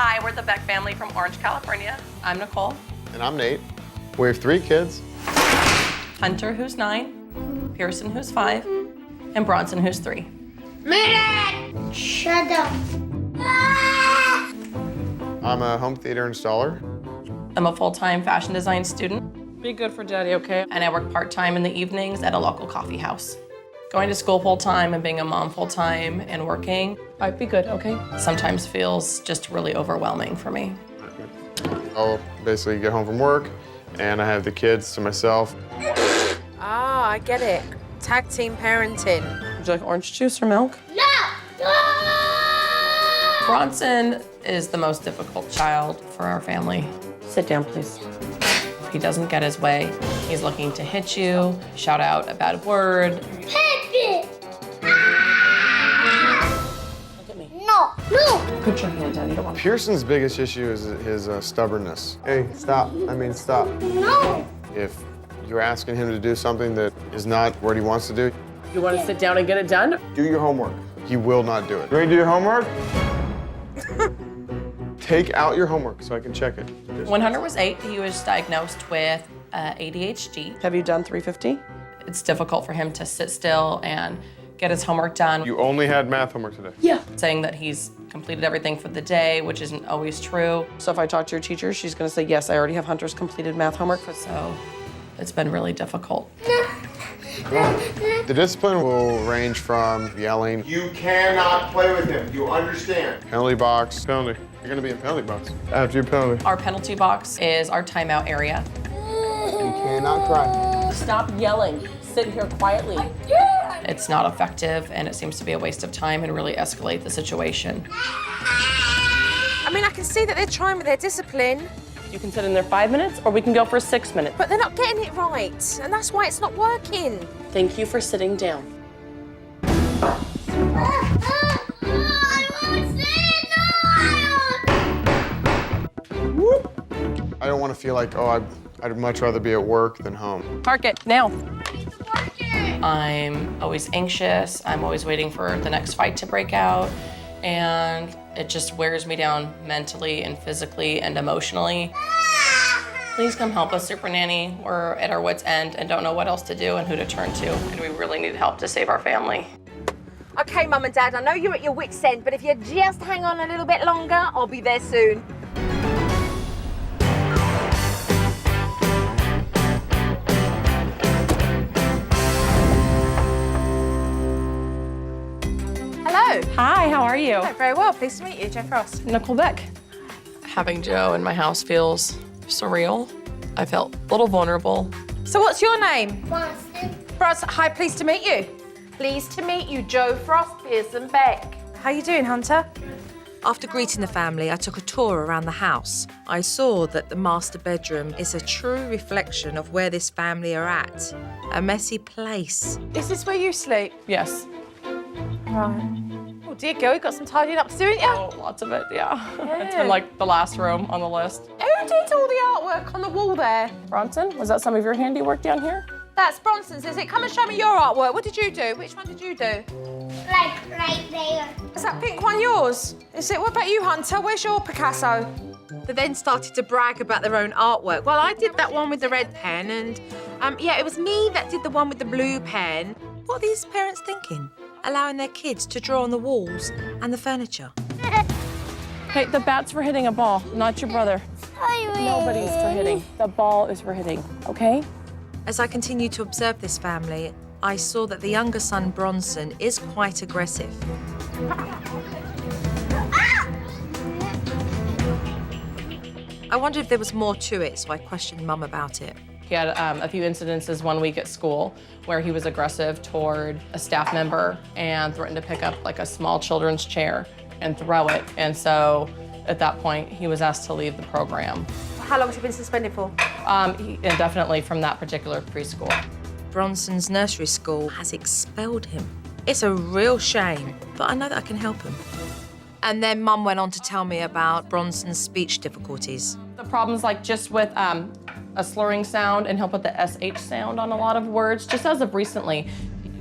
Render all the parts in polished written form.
Hi, we're the Beck family from Orange, California. I'm Nicole. And I'm Nate. We have 3 kids. Hunter, who's 9, Pearson, who's 5, and Bronson, who's 3. Minute! Shut up. I'm a home theater installer. I'm a full-time fashion design student. Be good for daddy, okay? And I work part-time in the evenings at a local coffee house. Going to school full-time and being a mom full-time and working, I'd be good, okay? Sometimes feels just really overwhelming for me. I'll basically get home from work, and I have the kids to myself. Ah, I get it. Tag team parenting. Would you like orange juice or milk? No! No! Bronson is the most difficult child for our family. Sit down, please. He doesn't get his way. He's looking to hit you, shout out a bad word. Hit it! Look at me. No! No! Put your hand down, you don't want to. Pearson's biggest issue is his stubbornness. Hey, stop. I mean, stop. No! If you're asking him to do something that is not what he wants to do, You want to sit down and get it done? do your homework. He will not do it. You ready to do your homework? Take out your homework so I can check it. When Hunter was 8, he was diagnosed with ADHD. Have you done 350? It's difficult for him to sit still and get his homework done. You only had math homework today. Yeah. Saying that he's completed everything for the day, which isn't always true. So if I talk to your teacher, she's gonna say, yes, I already have Hunter's completed math homework. So it's been really difficult. The discipline will range from yelling, You cannot play with him. You understand? penalty box, penalty. You're gonna be in penalty box after your penalty. Our penalty box is our timeout area. You cannot cry. Stop yelling. Sit here quietly. It's not effective, and it seems to be a waste of time and really escalate the situation. I mean, I can see that they're trying with their discipline, You can sit in there 5 minutes, or we can go for 6 minutes. but they're not getting it right, and that's why it's not working. Thank you for sitting down. I don't want to feel like, oh, I'd much rather be at work than home. Park it, now. I'm always anxious. I'm always waiting for the next fight to break out. And it just wears me down mentally and physically and emotionally. Please come help us, Supernanny. We're at our wits' end and don't know what else to do and who to turn to. And we really need help to save our family. Okay, Mum and Dad, I know you're at your wit's end, but if you just hang on a little bit longer, I'll be there soon. Hello. Hi, how are you? Oh, very well. Pleased to meet you, Jeff Ross. Nicole Beck. Having Joe in my house feels surreal. I felt a little vulnerable. So what's your name? Bronson. Bronson. Hi, pleased to meet you. Pleased to meet you, Joe Frost, Pearson Beck. How you doing, Hunter? After greeting the family, I took a tour around the house. I saw that the master bedroom is a true reflection of where this family are at. A messy place. Is this where you sleep? Yes. Right. Oh dear girl, you got some tidying up to do, ain't you? Oh, lots of it, yeah. It's been like the last room on the list. Who did all the artwork on the wall there? Bronson, was that some of your handiwork down here? That's Bronson's, is it? Come and show me your artwork. What did you do? Which one did you do? Like right there. Is that pink one yours? Is it? What about you, Hunter? Where's your Picasso? They then started to brag about their own artwork. Well, I did that one with the red pen, and yeah, it was me that did the one with the blue pen. What are these parents thinking? Allowing their kids to draw on the walls and the furniture. Hey, the bat's for hitting a ball, not your brother. Nobody's for hitting. The ball is for hitting, okay? As I continued to observe this family, I saw that the younger son, Bronson, is quite aggressive. I wondered if there was more to it, so I questioned Mum about it. He had a few incidences one week at school where he was aggressive toward a staff member and threatened to pick up like a small children's chair and throw it. And so at that point, he was asked to leave the program. How long has he been suspended for? Indefinitely from that particular preschool. Bronson's nursery school has expelled him. It's a real shame, but I know that I can help him. And then Mum went on to tell me about Bronson's speech difficulties. The problem's like just with a slurring sound, and he'll put the SH sound on a lot of words, just as of recently.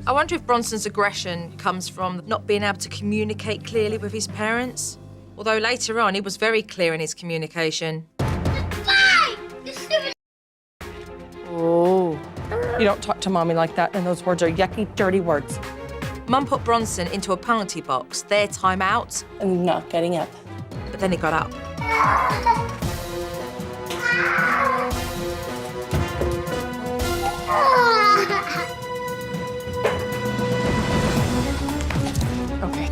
I wonder if Bronson's aggression comes from not being able to communicate clearly with his parents. Although later on, he was very clear in his communication. Bye! You stupid. Oh. You don't talk to mommy like that, and those words are yucky, dirty words. Mum put Bronson into a penalty box, their time out, And not getting up. but then he got up. Okay.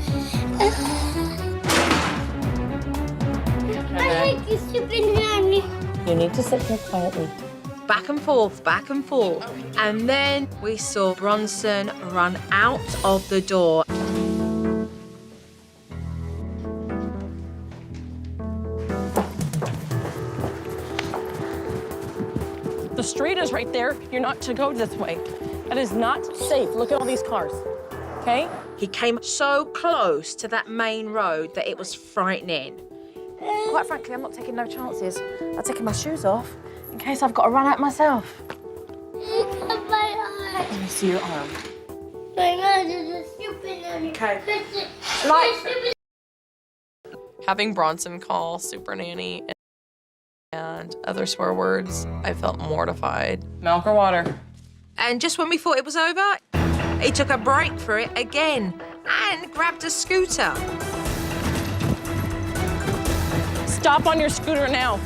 I hate you, Supernanny. You need to sit here quietly. Back and forth, back and forth. And then we saw Bronson run out of the door. The street is right there. You're not to go this way. That is not safe. Look at all these cars. Okay? He came so close to that main road that it was frightening. Quite frankly, I'm not taking no chances. I'm taking my shoes off in case I've got to run out myself. My Let me see your arm. eyes is a Supernanny. Okay. Like. Having Bronson call Supernanny and other swear words, I felt mortified. Milk or water? And just when we thought it was over, he took a break for it again and grabbed a scooter. Stop on your scooter now.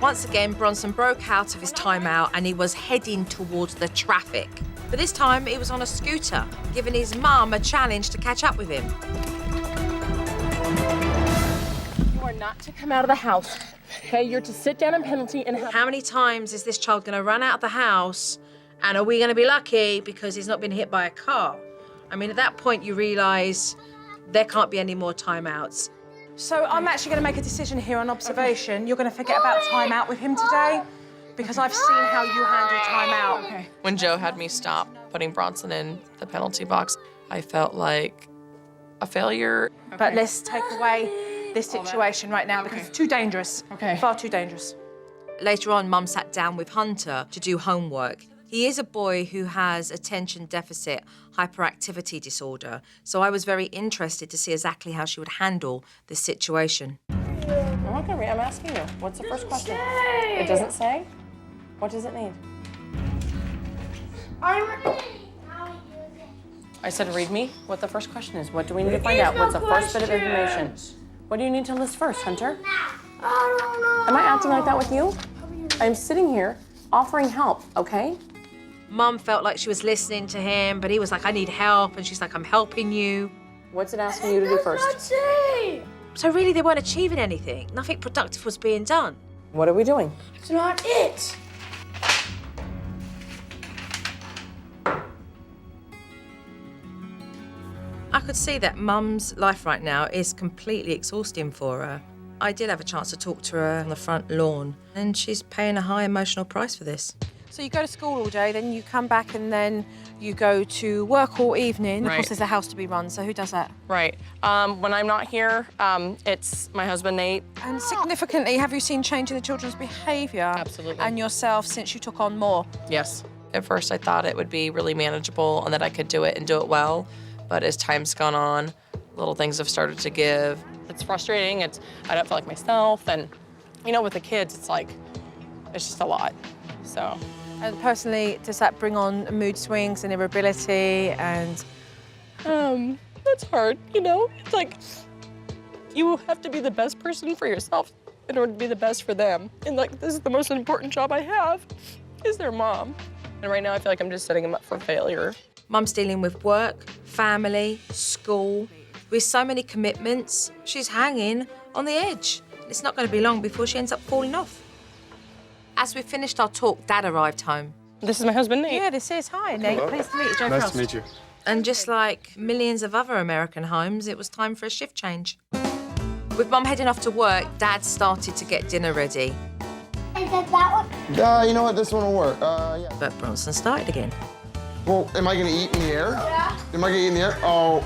Once again, Bronson broke out of his timeout and he was heading towards the traffic. But this time, he was on a scooter, giving his mum a challenge to catch up with him. You are not to come out of the house. Okay? You're to sit down in penalty and have... How many times is this child going to run out of the house, and are we going to be lucky because he's not been hit by a car? I mean, at that point, you realise there can't be any more timeouts. So I'm actually going to make a decision here on observation. Okay. You're going to forget about time out with him today because I've seen how you handle time out. Okay. When Joe had me stop putting Bronson in the penalty box, I felt like a failure. But let's take away this situation right now because it's too dangerous. Okay. Far too dangerous. Later on, Mum sat down with Hunter to do homework. He is a boy who has attention deficit hyperactivity disorder, so I was very interested to see exactly how she would handle this situation. I'm not gonna read. I'm asking you. What's the first question? It doesn't say? What does it need? I said read me. What the first question is. What do we need to find out? What's the first bit of information? What do you need to list first, Hunter? Am I acting like that with you? I'm sitting here offering help, okay? Mum felt like she was listening to him, but he was like, I need help, and she's like, I'm helping you. What's it asking you to do first? So really, they weren't achieving anything. Nothing productive was being done. What are we doing? It's not it. I could see that Mum's life right now is completely exhausting for her. I did have a chance to talk to her on the front lawn, and she's paying a high emotional price for this. So you go to school all day, then you come back and then you go to work all evening. Of Right. course, there's a house to be run, so who does that? Right. When I'm not here, it's my husband, Nate. And significantly, have you seen change in the children's behaviour? Absolutely. And yourself since you took on more? Yes. At first, I thought it would be really manageable and that I could do it and do it well. But as time's gone on, little things have started to give. It's frustrating. I don't feel like myself. And, you know, with the kids, it's just a lot. So. And personally, does that bring on mood swings and irritability and... That's hard, you know? It's like, you have to be the best person for yourself in order to be the best for them. And like, this is the most important job I have, is their mom. And right now, I feel like I'm just setting them up for failure. Mum's dealing with work, family, school. With so many commitments, she's hanging on the edge. It's not going to be long before she ends up falling off. As we finished our talk, Dad arrived home. This is my husband, Nate. Yeah, this is. Hi, Nate. Hello. Pleased to meet you, Joe Nice Frost. to meet you. And just like millions of other American homes, it was time for a shift change. With Mum heading off to work, Dad started to get dinner ready. Is that one? You know what? This one will work. Yeah. But Bronson started again. Well, am I gonna eat in the air? Yeah. Am I gonna eat in the air? Oh,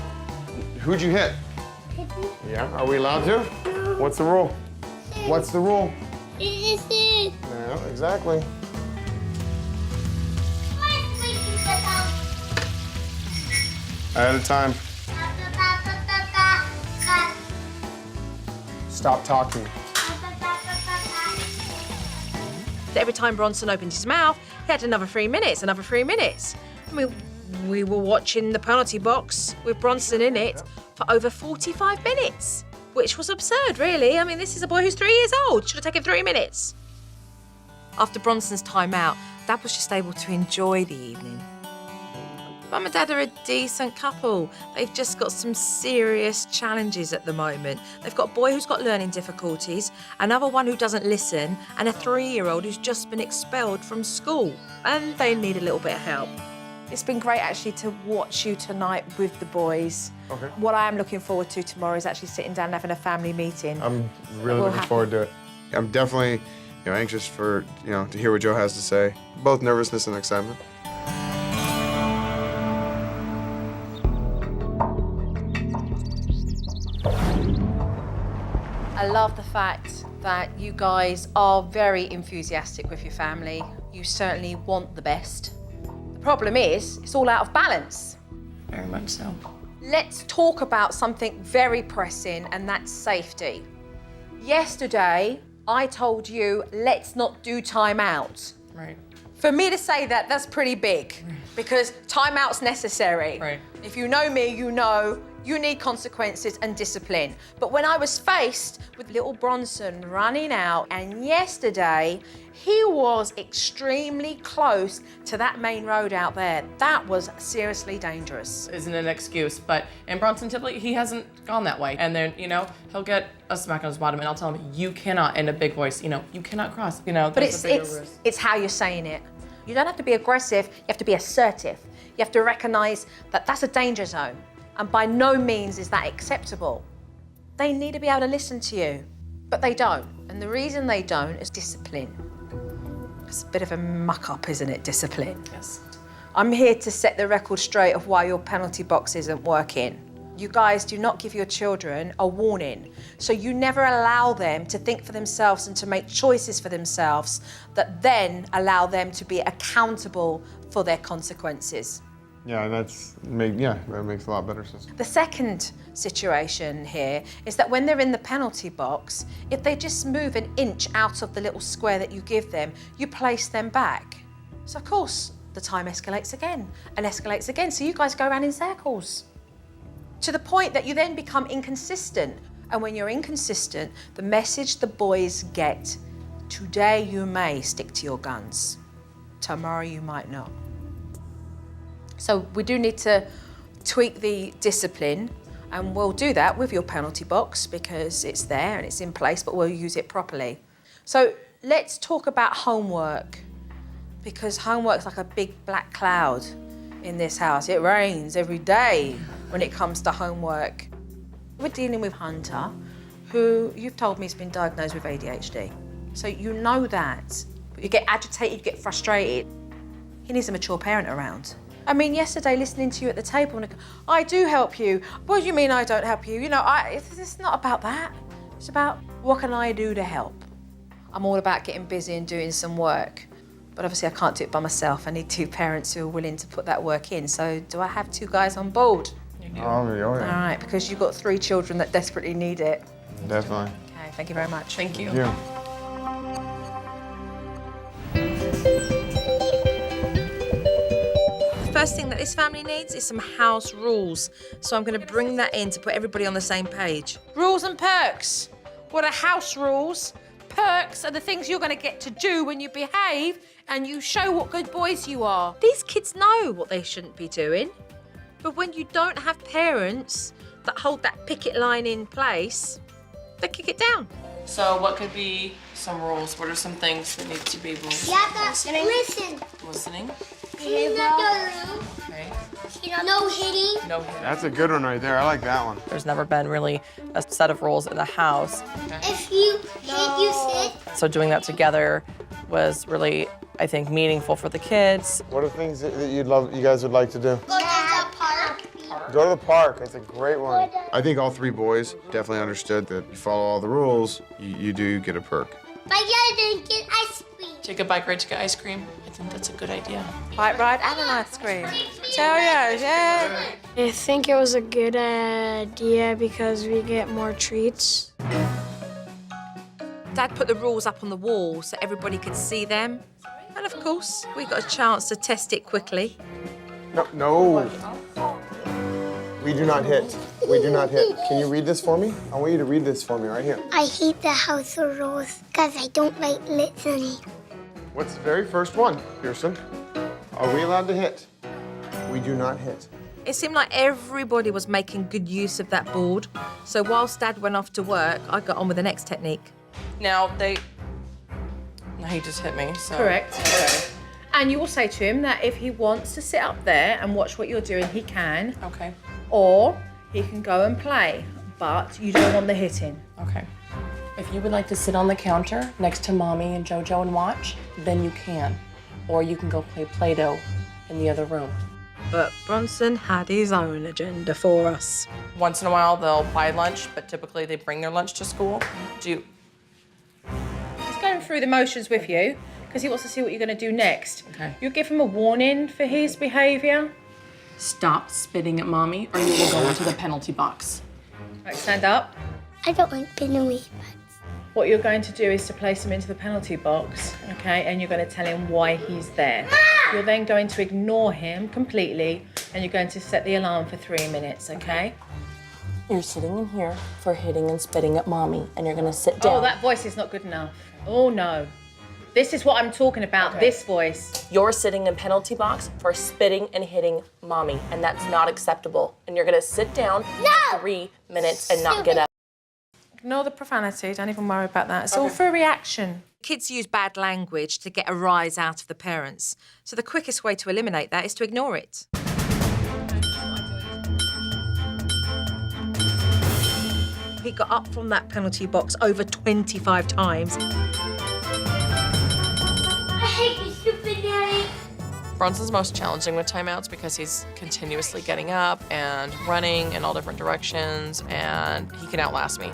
who'd you hit? Yeah. Are we allowed to? What's the rule? What's the rule? It's it. No, exactly. At a time. Stop talking. Every time Bronson opened his mouth, he had another 3 minutes, another 3 minutes. I mean, we were watching the penalty box with Bronson in it for over 45 minutes, which was absurd, really. I mean, this is a boy who's 3 years old. Should have taken 3 minutes. After Bronson's time out, Dad was just able to enjoy the evening. Mum and Dad are a decent couple. They've just got some serious challenges at the moment. They've got a boy who's got learning difficulties, another one who doesn't listen, and a 3-year-old who's just been expelled from school. And they need a little bit of help. It's been great actually to watch you tonight with the boys. Okay. What I am looking forward to tomorrow is actually sitting down and having a family meeting. I'm really looking forward to it. I'm definitely, anxious for, to hear what Joe has to say. Both nervousness and excitement. I love the fact that you guys are very enthusiastic with your family. You certainly want the best. The problem is, it's all out of balance. Very much so. Let's talk about something very pressing, and that's safety. Yesterday, I told you, let's not do timeout. Right. For me to say that, that's pretty big, because timeout's necessary. Right. If you know me, you know you need consequences and discipline. But when I was faced with little Bronson running out, and yesterday, he was extremely close to that main road out there. That was seriously dangerous. Isn't an excuse, but in Bronson typically he hasn't gone that way. And then, he'll get a smack on his bottom and I'll tell him, you cannot, in a big voice, you cannot cross. But it's how you're saying it. You don't have to be aggressive, you have to be assertive. You have to recognize that that's a danger zone. And by no means is that acceptable. They need to be able to listen to you, but they don't. And the reason they don't is discipline. It's a bit of a muck-up, isn't it, discipline? Yes. I'm here to set the record straight of why your penalty box isn't working. You guys do not give your children a warning, so you never allow them to think for themselves and to make choices for themselves that then allow them to be accountable for their consequences. Yeah, that makes a lot better sense. The second situation here is that when they're in the penalty box, if they just move an inch out of the little square that you give them, you place them back. So of course, the time escalates again and escalates again. So you guys go around in circles to the point that you then become inconsistent. And when you're inconsistent, the message the boys get, today you may stick to your guns, tomorrow you might not. So we do need to tweak the discipline, and we'll do that with your penalty box because it's there and it's in place, but we'll use it properly. So let's talk about homework, because homework's like a big black cloud in this house. It rains every day when it comes to homework. We're dealing with Hunter, who you've told me has been diagnosed with ADHD. So you know that. You get agitated, you get frustrated. He needs a mature parent around. I mean, yesterday, listening to you at the table, and I do help you. What do you mean I don't help you? It's not about that. It's about what can I do to help? I'm all about getting busy and doing some work. But obviously, I can't do it by myself. I need 2 parents who are willing to put that work in. So do I have 2 guys on board? You do. Oh, yeah. All right, because you've got 3 children that desperately need it. Definitely. Okay, thank you very much. Thank you. Yeah. First thing that this family needs is some house rules. So I'm going to bring that in to put everybody on the same page. Rules and perks. What are house rules? Perks are the things you're going to get to do when you behave and you show what good boys you are. These kids know what they shouldn't be doing. But when you don't have parents that hold that picket line in place, they kick it down. So what could be some rules? What are some things that need to be rules? You have to listen. Listening. Clean up your room. Okay. No hitting. No hitting. That's a good one right there. I like that one. There's never been really a set of rules in the house. If you hit, you sit. So doing that together was really, I think, meaningful for the kids. What are things that you guys would like to do? Go to the park. Go to the park. That's a great one. I think all 3 boys definitely understood that you follow all the rules, you do get a perk. My dad didn't get ice cream. Take a bike ride to get ice cream. I think that's a good idea. Bike ride and an ice cream. Takes me Tell ya, yeah. I think it was a good idea because we get more treats. Dad put the rules up on the wall so everybody could see them. And of course, we got a chance to test it quickly. No. We do not hit. We do not hit. Can you read this for me? I want you to read this for me right here. I hate the house of rules because I don't like listening. What's the very first one, Pearson? Are we allowed to hit? We do not hit. It seemed like everybody was making good use of that board. So whilst Dad went off to work, I got on with the next technique. Now he just hit me, so. Correct. Okay. And you will say to him that if he wants to sit up there and watch what you're doing, he can. Okay. Or he can go and play, but you don't want the hitting. Okay. If you would like to sit on the counter next to Mommy and JoJo and watch, then you can. Or you can go play Play-Doh in the other room. But Bronson had his own agenda for us. Once in a while, they'll buy lunch, but typically they bring their lunch to school. He's going through the motions with you because he wants to see what you're going to do next. Okay. You give him a warning for his behaviour. Stop spitting at Mommy, or you will go into the penalty box. Right, stand up. I don't like penalty box. What you're going to do is to place him into the penalty box, okay? And you're going to tell him why he's there. You're then going to ignore him completely, and you're going to set the alarm for 3 minutes, okay? You're sitting in here for hitting and spitting at Mommy, and you're gonna sit down. Oh, that voice is not good enough. Oh, no. This is what I'm talking about, this voice. You're sitting in penalty box for spitting and hitting Mommy, and that's not acceptable. And you're gonna sit down for 3 minutes and not get up. Ignore the profanity, don't even worry about that. It's all for reaction. Kids use bad language to get a rise out of the parents. So the quickest way to eliminate that is to ignore it. He got up from that penalty box over 25 times. I hate you, Supernanny. Bronson's most challenging with timeouts because he's continuously getting up and running in all different directions, and he can outlast me.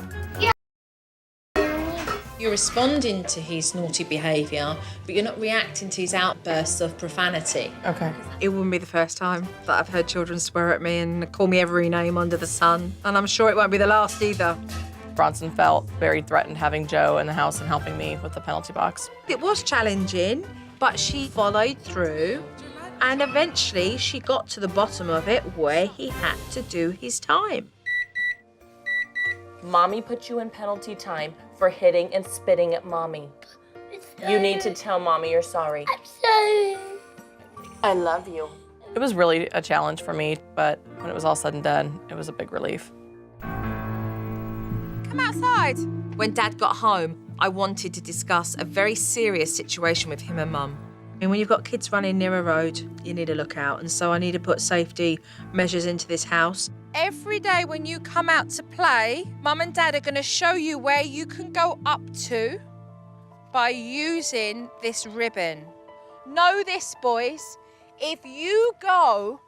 You're responding to his naughty behaviour, but you're not reacting to his outbursts of profanity. Okay. It wouldn't be the first time that I've heard children swear at me and call me every name under the sun. And I'm sure it won't be the last either. Bronson felt very threatened having Joe in the house and helping me with the penalty box. It was challenging, but she followed through. And eventually she got to the bottom of it where he had to do his time. Mommy put you in penalty time for hitting and spitting at Mommy. You need to tell Mommy you're sorry. I'm sorry. I love you. It was really a challenge for me, but when it was all said and done, it was a big relief. Come outside. When Dad got home, I wanted to discuss a very serious situation with him and Mum. And when you've got kids running near a road, you need to look out. And so I need to put safety measures into this house. Every day when you come out to play, Mum and Dad are going to show you where you can go up to by using this ribbon. Know this, boys. If you go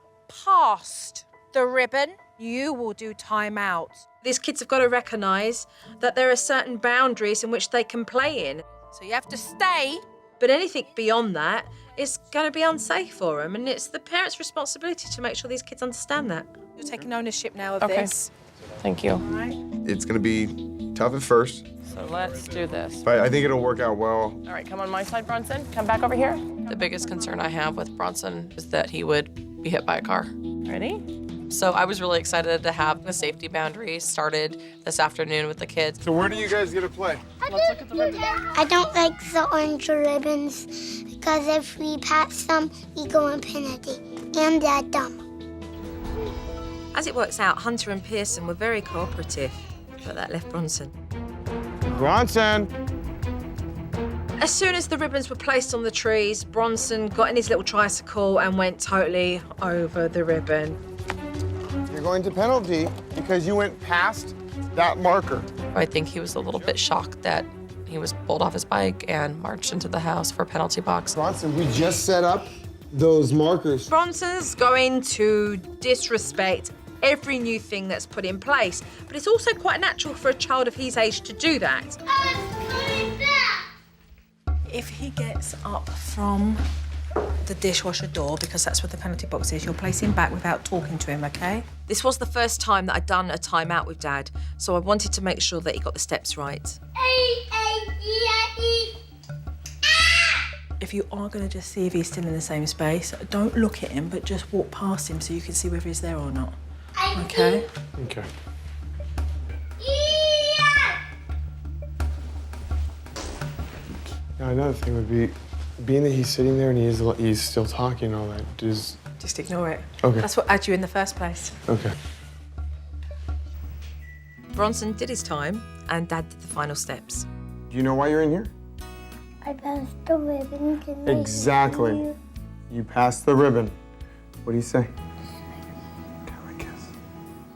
past the ribbon, you will do time out. These kids have got to recognise that there are certain boundaries in which they can play in. So you have to stay, but anything beyond that is going to be unsafe for them, and it's the parents' responsibility to make sure these kids understand that. You're taking ownership now of Okay. this. Thank you. It's gonna be tough at first, So let's do this. but I think it'll work out well. All right, come on my side, Bronson. Come back over here. The biggest concern I have with Bronson is that he would be hit by a car. Ready? So I was really excited to have the safety boundary started this afternoon with the kids. So where do you guys get to play? Let's look at the ribbon. I don't like the orange ribbons because if we pass them, we go in penalty. And they're dumb. As it works out, Hunter and Pearson were very cooperative, but that left Bronson. Bronson! As soon as the ribbons were placed on the trees, Bronson got in his little tricycle and went totally over the ribbon. You're going to penalty because you went past that marker. I think he was a little bit shocked that he was pulled off his bike and marched into the house for a penalty box. Bronson, we just set up those markers. Bronson's going to disrespect every new thing that's put in place, but it's also quite natural for a child of his age to do that. I'm coming back. If he gets up from the dishwasher door because that's where the penalty box is. You'll place him back without talking to him, okay? This was the first time that I'd done a timeout with Dad, so I wanted to make sure that he got the steps right. If you are going to just see if he's still in the same space, don't look at him, but just walk past him so you can see whether he's there or not. Okay? Okay. Now, another thing would be, being that he's sitting there and he's still talking and all that, just ignore it. Okay. That's what had you in the first place. Okay. Bronson did his time, and Dad did the final steps. Do you know why you're in here? I passed the ribbon. Exactly. You passed the ribbon. What do you say?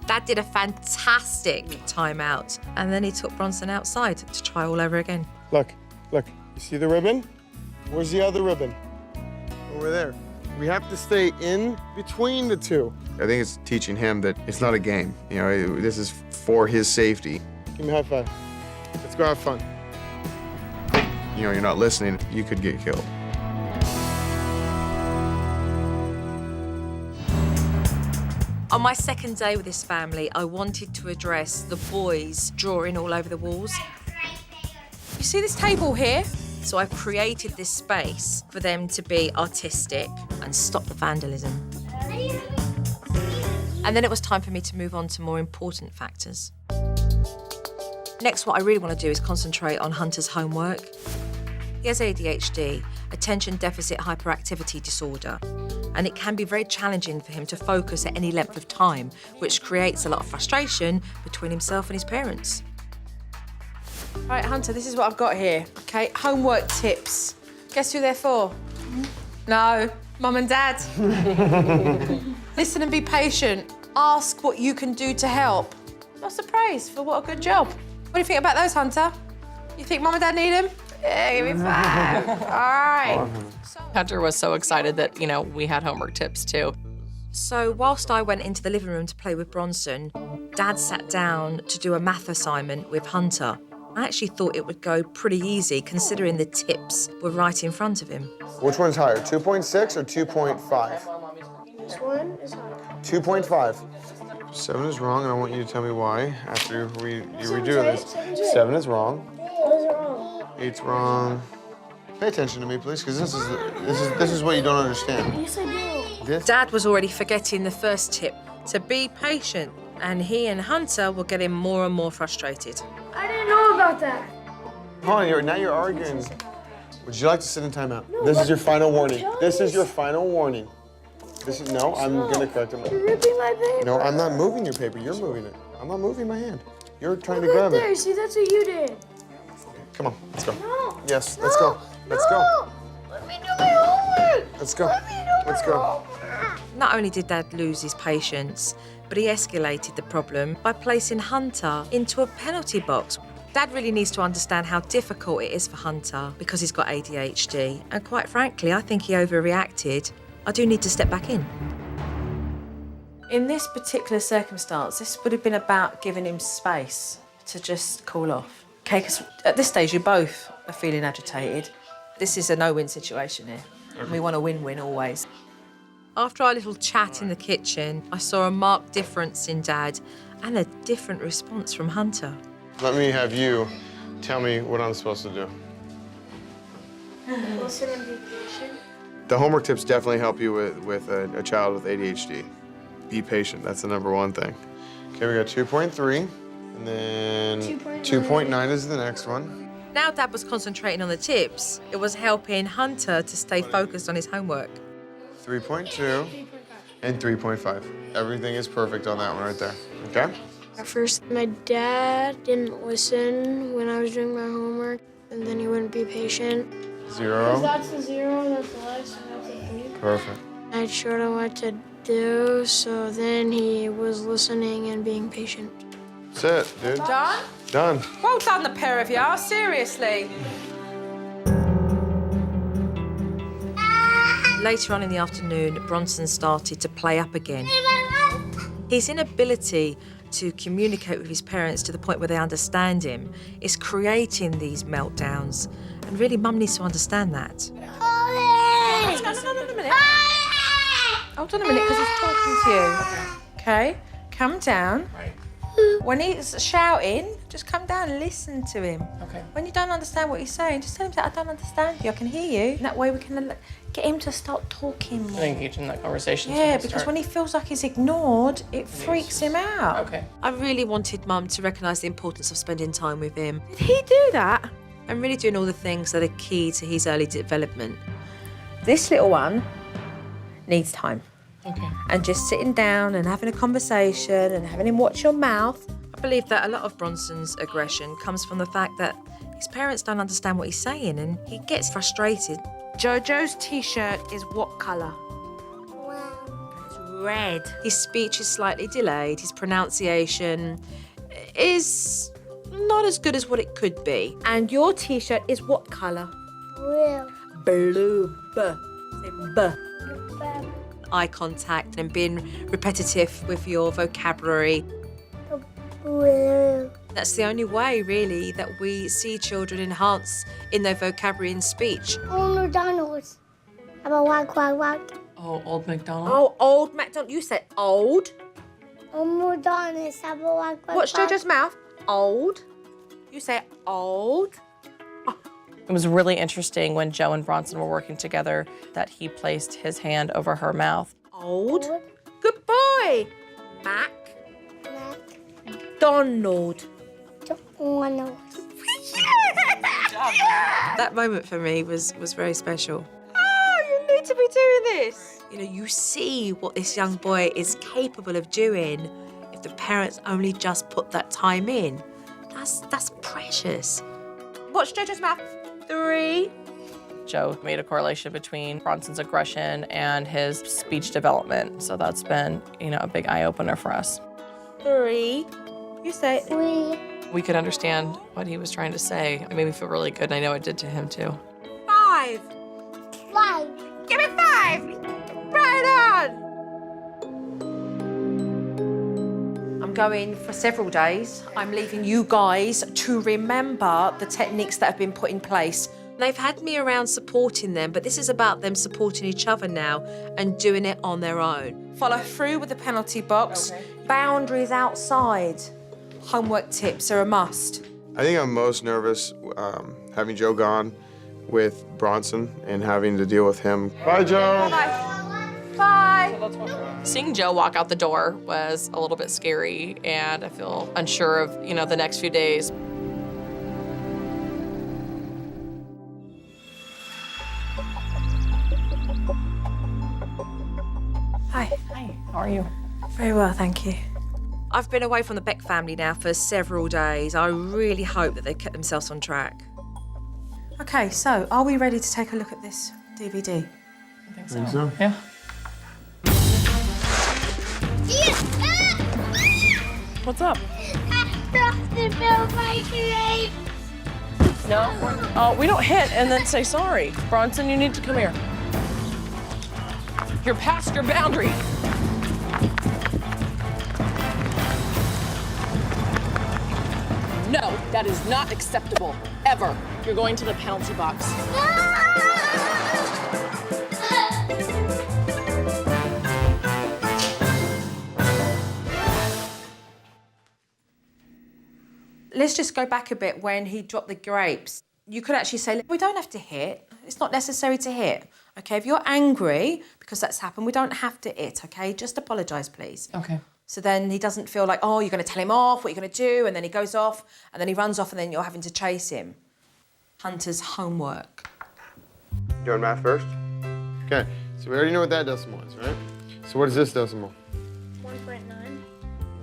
Dad did a fantastic timeout, and then he took Bronson outside to try all over again. Look. You see the ribbon? Where's the other ribbon? Over there. We have to stay in between the two. I think it's teaching him that it's not a game. You know, this is for his safety. Give me a high five. Let's go have fun. You know, you're not listening, you could get killed. On my second day with this family, I wanted to address the boys drawing all over the walls. You see this table here? So I've created this space for them to be artistic and stop the vandalism. And then it was time for me to move on to more important factors. Next, what I really want to do is concentrate on Hunter's homework. He has ADHD, attention deficit hyperactivity disorder, and it can be very challenging for him to focus at any length of time, which creates a lot of frustration between himself and his parents. All right, Hunter, this is what I've got here, okay? Homework tips. Guess who they're for? No, Mum and Dad. Listen and be patient. Ask what you can do to help. Lots of praise for what a good job. What do you think about those, Hunter? You think Mum and Dad need them? Yeah, give me 5. All right. Hunter was so excited that, we had homework tips too. So whilst I went into the living room to play with Bronson, Dad sat down to do a math assignment with Hunter. I actually thought it would go pretty easy considering the tips were right in front of him. Which one's higher, 2.6 or 2.5? This one is hard. 2.5. 7 is wrong, and I want you to tell me why after you redo this. 7 is wrong. 8's wrong. Pay attention to me, please, because this is what you don't understand. Yes, I do. Dad was already forgetting the first tip, to be patient, and he and Hunter were getting more and more frustrated. I didn't know about that. Hold on, now you're arguing. Would you like to sit in timeout? This is your final warning. This is your final warning. No, I'm gonna correct him. You're ripping my paper. No, I'm not moving your paper. You're moving it. I'm not moving my hand. You're trying to Look grab right there. it. See, that's what you did. Come on, let's go. No. Yes, let's go. Let's go. Let me do my homework. Let's go. Let me do Let's my go. homework. Not only did Dad lose his patience, but he escalated the problem by placing Hunter into a penalty box. Dad really needs to understand how difficult it is for Hunter because he's got ADHD. And quite frankly, I think he overreacted. I do need to step back in. In this particular circumstance, this would have been about giving him space to just cool off. Okay, because at this stage, you both are feeling agitated. This is a no-win situation here. Okay. We want a win-win always. After our little chat in the kitchen, I saw a marked difference in Dad and a different response from Hunter. Let me have you tell me what I'm supposed to do. Listen and be patient. The homework tips definitely help you with a child with ADHD. Be patient, that's the #1 thing. Okay, we got 2.3, and then 2.9 is the next one. Now Dad was concentrating on the tips. It was helping Hunter to stay focused on his homework. 3.2 and 3.5. Everything is perfect on that one right there, okay? At first, my dad didn't listen when I was doing my homework, and then he wouldn't be patient. 0. That's a 0, that's a less, and that's a 3. Perfect. I showed him what to do, so then he was listening and being patient. That's it, dude. Done? Done. Well done, the pair of you, seriously. Later on in the afternoon, Bronson started to play up again. His inability to communicate with his parents to the point where they understand him is creating these meltdowns. And really, Mum needs to understand that. minute. Hold on a minute, because he's talking to you. Okay, calm down. Right. When he's shouting, just come down and listen to him. Okay. When you don't understand what he's saying, just tell him that I don't understand you, I can hear you. And that way we can get him to start talking more. Engage in that conversation. Yeah, because when he feels like he's ignored, it freaks him out. Okay. I really wanted Mum to recognise the importance of spending time with him. Did he do that? And really doing all the things that are key to his early development. This little one needs time. Okay. And just sitting down and having a conversation and having him watch your mouth. I believe that a lot of Bronson's aggression comes from the fact that his parents don't understand what he's saying and he gets frustrated. Jojo's t-shirt is what colour? It's red. His speech is slightly delayed. His pronunciation is not as good as what it could be. And your t-shirt is what colour? Blue. Blue. Say B. Eye contact and being repetitive with your vocabulary. Blue. That's the only way, really, that we see children enhance in their vocabulary and speech. Old McDonald's. Have a walk, walk, walk. Oh, Old MacDonald. Oh, old MacDonald. You said old. Old McDonald's. Have a walk, walk, Watch walk. Jojo's mouth. Old. You say old. It was really interesting when Joe and Bronson were working together that he placed his hand over her mouth. Old. Good boy. Mac. Donald. Donald. That moment for me was very special. Oh, you need to be doing this. You know, you see what this young boy is capable of doing if the parents only just put that time in. That's precious. Watch Jojo's mouth. 3. Joe made a correlation between Bronson's aggression and his speech development. So that's been, a big eye-opener for us. 3. You say it. 3. We could understand what he was trying to say. It made me feel really good, and I know it did to him, too. 5. 5. Give me 5. Right on. I'm going for several days. I'm leaving you guys to remember the techniques that have been put in place. They've had me around supporting them, but this is about them supporting each other now and doing it on their own. Follow through with the penalty box. Boundaries outside. Homework tips are a must. I think I'm most nervous having Joe gone with Bronson and having to deal with him. Bye, Joe. Bye. Seeing Joe walk out the door was a little bit scary, and I feel unsure of, the next few days. Hi. Hi, how are you? Very well, thank you. I've been away from the Beck family now for several days. I really hope that they've kept themselves on track. Okay, so are we ready to take a look at this DVD? I think so. Yeah. What's up? No? Oh, we don't hit and then say sorry. Bronson, you need to come here. You're past your boundary. No, that is not acceptable, ever. You're going to the penalty box. Let's just go back a bit when he dropped the grapes. You could actually say, we don't have to hit. It's not necessary to hit. Okay, if you're angry because that's happened, we don't have to hit, okay? Just apologise, please. Okay. So then he doesn't feel like, oh, you're going to tell him off, what you're going to do, and then he goes off, and then he runs off, and then you're having to chase him. Hunter's homework. Doing math first? Okay, so we already know what that decimal is, right? So what is this decimal? 1.9.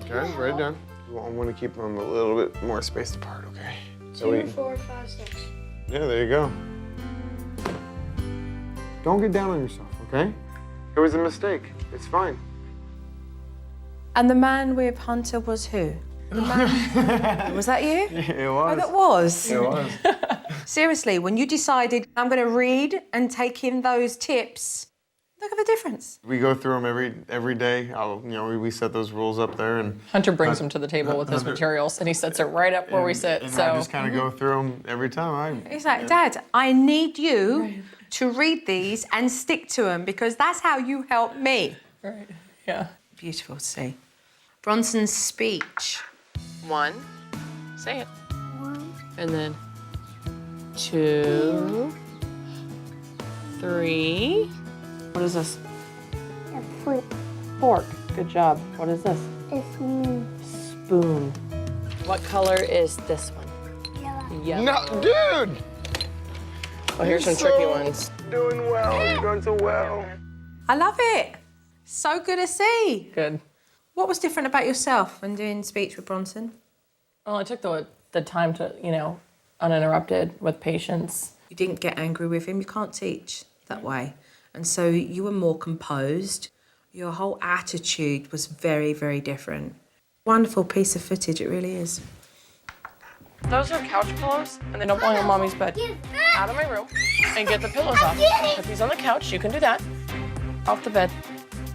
Okay, write it down. I want to keep them a little bit more spaced apart, okay? So 2, 4, 5, 6. Yeah, there you go. Don't get down on yourself, okay? It was a mistake. It's fine. And the man with Hunter was who? The man... Was that you? It Oh, was. that was? It was. Seriously, when you decided, I'm going to read and take in those tips, look at the difference. We go through them every day. We set those rules up there, and Hunter brings them to the table with his materials, and he sets it right up where we sit. and So I just kind of go through them every time. He's like, Dad, I need you to read these and stick to them because that's how you help me. Right. Yeah. Beautiful to see. Bronson's speech. 1. Say it. 1. And then 2, 3. What is this? A fork. Fork. Good job. What is this? A spoon. Spoon. What color is this one? Yellow. Yellow. No, dude! Oh, here's some tricky ones. Doing well. You're doing so well. I love it. So good to see. Good. What was different about yourself when doing speech with Bronson? Well, I took the time to, uninterrupted with patience. You didn't get angry with him. You can't teach that way. And so you were more composed. Your whole attitude was very, very different. Wonderful piece of footage, it really is. Those are couch pillows, and they don't belong on Mommy's bed. Out of my room and get the pillows off. Put these on the couch. You can do that. Off the bed.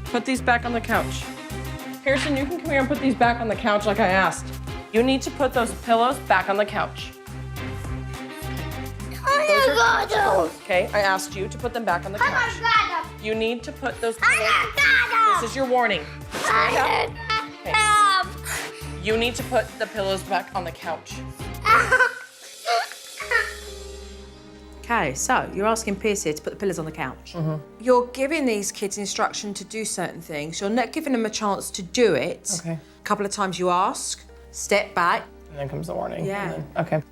Put these back on the couch. Pearson, you can come here and put these back on the couch like I asked. You need to put those pillows back on the couch. Those are couch pillows, okay? I asked you to put them back on the couch. You need to put those pillows. This is your warning. Stand up. Okay. You need to put the pillows back on the couch. Okay, so you're asking Pierce here to put the pillows on the couch. You're giving these kids instruction to do certain things. You're not giving them a chance to do it. Okay. A couple of times you ask, step back. And then comes the warning. Yeah. And then, okay.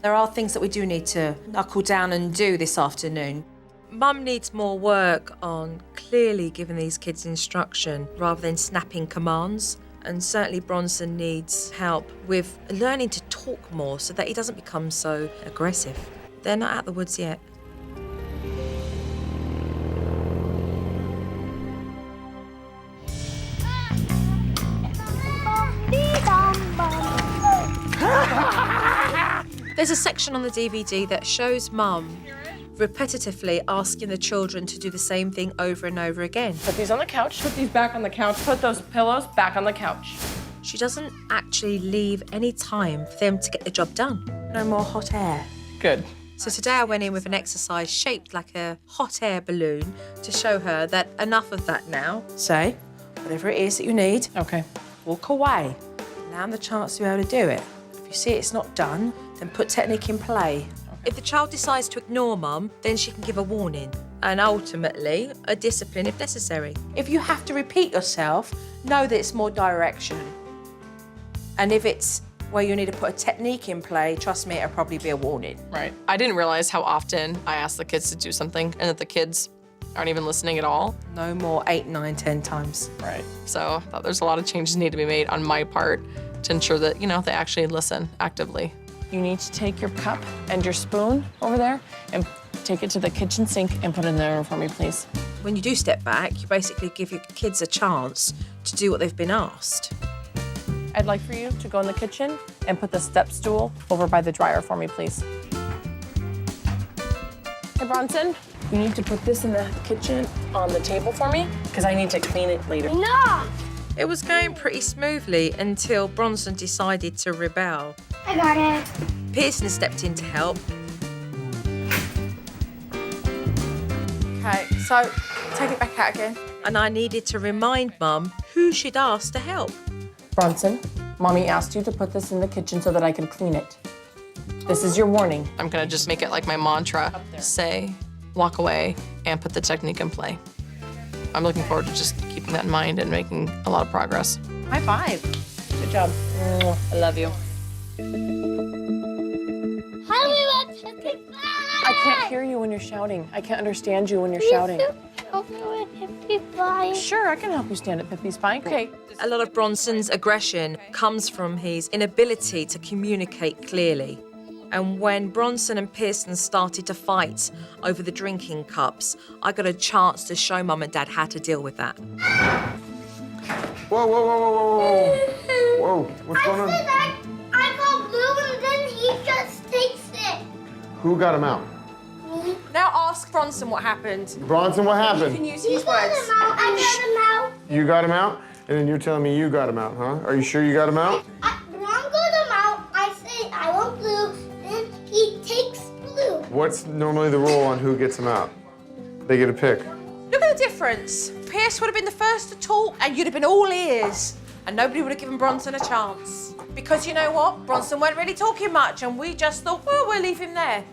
There are things that we do need to knuckle down and do this afternoon. Mum needs more work on clearly giving these kids instruction rather than snapping commands. And certainly Bronson needs help with learning to talk more so that he doesn't become so aggressive. They're not out of the woods yet. There's a section on the DVD that shows Mum repetitively asking the children to do the same thing over and over again. Put these on the couch. Put these back on the couch. Put those pillows back on the couch. She doesn't actually leave any time for them to get the job done. No more hot air. Good. So today I went in with an exercise shaped like a hot air balloon to show her that enough of that now. Say, whatever it is that you need, Okay. walk away. Now the chance to be able to do it. If you see it's not done, then put technique in play. If the child decides to ignore Mum, then she can give a warning and ultimately a discipline if necessary. If you have to repeat yourself, know that it's more direction. And if it's where you need to put a technique in play, trust me, it'll probably be a warning. Right. I didn't realize how often I ask the kids to do something and that the kids aren't even listening at all. No more 8, 9, 10 times. Right. So I thought there's a lot of changes need to be made on my part to ensure that, they actually listen actively. You need to take your cup and your spoon over there and take it to the kitchen sink and put it in there for me, please. When you do step back, you basically give your kids a chance to do what they've been asked. I'd like for you to go in the kitchen and put the step stool over by the dryer for me, please. Hey, Bronson, you need to put this in the kitchen on the table for me because I need to clean it later. No! It was going pretty smoothly until Bronson decided to rebel. I got it. Pearson stepped in to help. Okay, so take it back out again. And I needed to remind Mum who she'd asked to help. Bronson, Mommy asked you to put this in the kitchen so that I can clean it. This is your warning. I'm gonna just make it like my mantra. Say, walk away, and put the technique in play. I'm looking forward to just keeping that in mind and making a lot of progress. High five. Good job. I love you. How do we want 55? I can't hear you when you're shouting. I can't understand you when you're shouting. Help me with 55. Sure, I can help you stand at Pippi's bike. Okay. A lot of Bronson's aggression comes from his inability to communicate clearly. And when Bronson and Pearson started to fight over the drinking cups, I got a chance to show Mum and Dad how to deal with that. Whoa, whoa, whoa, whoa, whoa, whoa. Whoa, what's going on? I call Blue and then he just takes it. Who got him out? Me. Now ask Bronson what happened. Bronson, what You happened? can use He his got words. him out. I got him out. You got him out? And then you're telling me you got him out, huh? Are you sure you got him out? Ron got him out. I say I want Blue. Then he takes Blue. What's normally the rule on who gets him out? They get a pick. Look at the difference. Pierce would have been the first to talk and you'd have been all ears. And nobody would have given Bronson a chance. Because you know what? Bronson weren't really talking much and we just thought, well, we'll leave him there.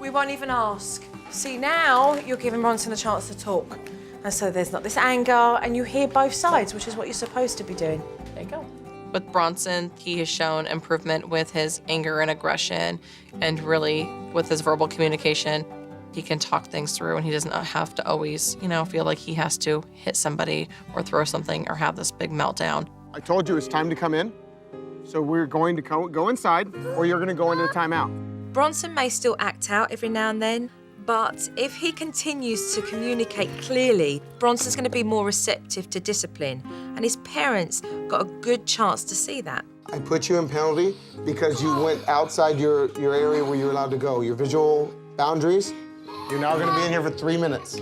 We won't even ask. See, now you're giving Bronson a chance to talk. And so there's not this anger and you hear both sides, which is what you're supposed to be doing. There you go. With Bronson, he has shown improvement with his anger and aggression and really with his verbal communication. He can talk things through and he doesn't have to always, you know, feel like he has to hit somebody or throw something or have this big meltdown. I told you it's time to come in. So we're going to go inside or you're going to go into timeout. Bronson may still act out every now and then, but if he continues to communicate clearly, Bronson's going to be more receptive to discipline, and his parents got a good chance to see that. I put you in penalty because you went outside your area where you're allowed to go, your visual boundaries. You're now going to be in here for 3 minutes.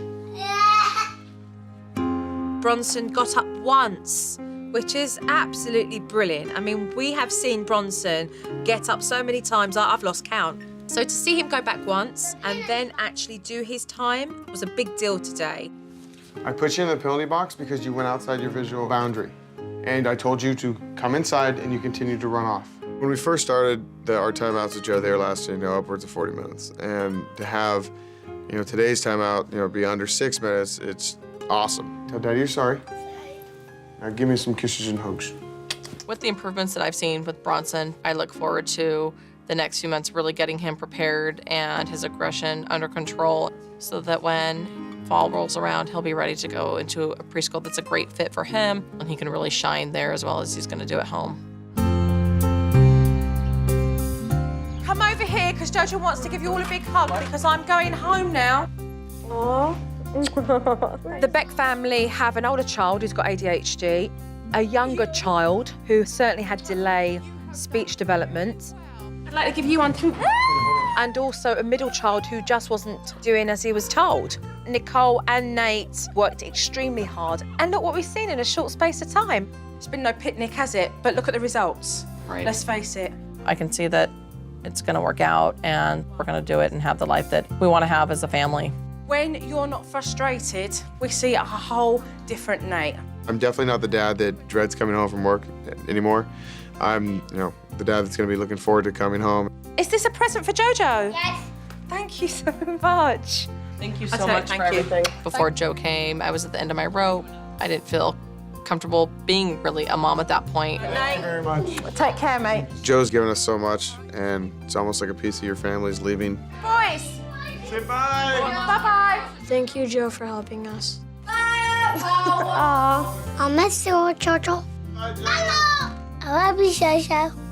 Bronson got up once, which is absolutely brilliant. I mean, we have seen Bronson get up so many times, I've lost count. So to see him go back once and then actually do his time was a big deal today. I put you in the penalty box because you went outside your visual boundary. And I told you to come inside and you continued to run off. When we first started our timeouts with Joe, they were lasting upwards of 40 minutes. And to have today's timeout be under 6 minutes, it's awesome. Tell Daddy you're sorry. Now give me some kisses and hugs. With the improvements that I've seen with Bronson, I look forward to the next few months really getting him prepared and his aggression under control so that when fall rolls around, he'll be ready to go into a preschool that's a great fit for him and he can really shine there as well as he's going to do at home. Come over here because Jojo wants to give you all a big hug because I'm going home now. The Beck family have an older child who's got ADHD, a younger child who certainly had delay speech development. I'd like to give you one too. And also a middle child who just wasn't doing as he was told. Nicole and Nate worked extremely hard. And look what we've seen in a short space of time. It's been no picnic, has it? But look at the results. Right. Let's face it. I can see that it's going to work out and we're going to do it and have the life that we want to have as a family. When you're not frustrated, we see a whole different Nate. I'm definitely not the dad that dreads coming home from work anymore. I'm, the dad that's going to be looking forward to coming home. Is this a present for Jojo? Yes. Thank you so much. Thank you so much for everything. Before Joe came, I was at the end of my rope. I didn't feel comfortable being really a mom at that point. Thank you very much. Take care, mate. Joe's given us so much, and it's almost like a piece of your family's leaving. Boys. Say bye. Bye-bye. Thank you, Joe, for helping us. I miss you, Jojo. Bye, Joe. I love you, Jojo.